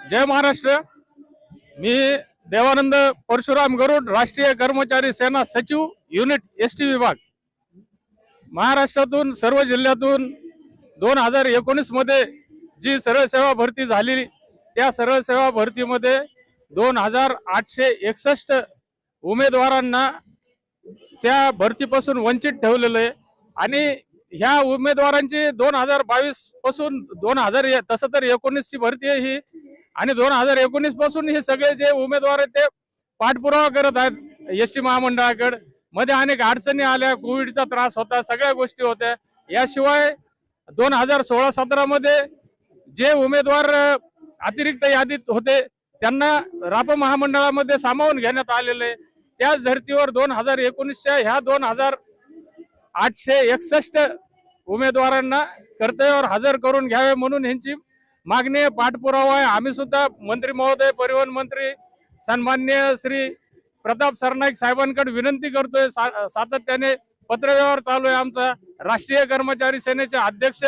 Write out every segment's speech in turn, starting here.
जय महाराष्ट्र। मी देवानंद परशुराम गरुड, राष्ट्रीय कर्मचारी सेना सचिव, युनिट एसटी विभाग। महाराष्ट्रातून सर्व जिल्ह्यातून 2019 मध्ये जी सरळ सेवा भरती झाली, त्या सरळ सेवा भरतीमध्ये 2861 उमेदवारांना त्या भरतीपासून वंचित ठेवलेलं आहे। आणि ह्या उमेदवारांची 2022 पासून 2000 तसं तर 19 ची भरती आहे ही, आणि 2019 पासून हे सगळे जे उमेदवार आहेत ते पाठपुरावा करत आहेत एसटी महामंडळाकडे। मध्ये अनेक अडचणी आल्या, कोविडचा त्रास होता, सगळ्या गोष्टी होत्या। याशिवाय 2016-17 मध्ये जे उमेदवार अतिरिक्त यादीत होते त्यांना राप महामंडळामध्ये सामावून घेण्यात आलेले। त्याच धर्तीवर 2019च्या ह्या 2861 उमेदवारांना कर्तव्यावर हजर करून घ्यावे म्हणून ह्यांची मागणी पाठपुरावा आहे। आम्ही सुद्धा मंत्री महोदय, परिवहन मंत्री सन्माननीय श्री प्रताप सरनाईक साहेबांकडे विनंती करतोय। सातत्याने पत्रव्यवहार चालू आहे आमचा। राष्ट्रीय कर्मचारी सेनेचे अध्यक्ष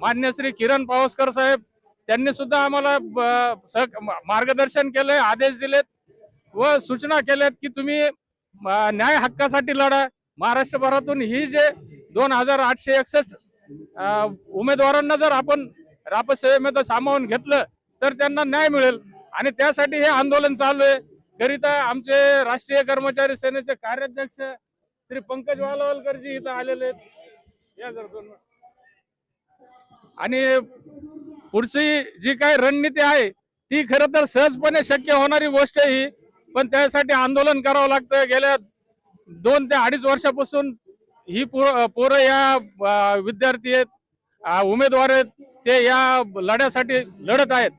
मान्य श्री किरण पावसकर साहेब, त्यांनी सुद्धा आम्हाला मार्गदर्शन केलंय, आदेश दिलेत व सूचना केल्यात की तुम्ही न्याय हक्कासाठी लढा। महाराष्ट्रभरातून ही जे 2861 उमेदवारांना जर आपण रापसेवेमध्ये सामावून घेतलं तर त्यांना न्याय मिळेल, आणि त्यासाठी हे आंदोलन चालू आहे। करिता आमचे राष्ट्रीय कर्मचारी सेनेचे कार्याध्यक्ष श्री पंकज वालवलकरजी इथं आलेले आहेत। आणि पुढची जी काही रणनीती आहे ती खरं तर सहजपणे शक्य होणारी गोष्ट ही, पण त्यासाठी आंदोलन करावं लागतं। गेल्या 2 ते 2.5 वर्षापासून ही पोरं या विद्यार्थी आहेत, उमेदवार आहेत, ते या लढ्यासाठी लढत आहेत।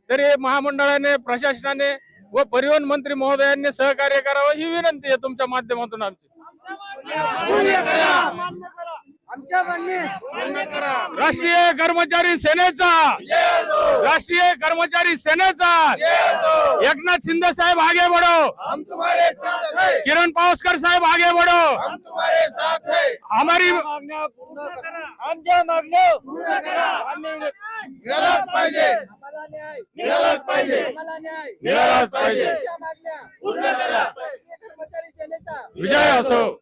तरी महामंडळाने, प्रशासनाने व परिवहन मंत्री महोदयांनी सहकार्य करावं ही विनंती आहे तुमच्या माध्यमातून आमची। राष्ट्रीय कर्मचारी सेनेचा, राष्ट्रीय कर्मचारी सेनेचा एकनाथ शिंदे साहेब आगे बढ़ो, हम तुम्हारे साथ हैं। किरण पावसकर साहेब आगे बढ़ो, हम तुम्हारे साथ हैं। हमारी मिळालाच पाहिजे, मिळालाच पाहिजे, मिळालाच पाहिजे। विजय असो।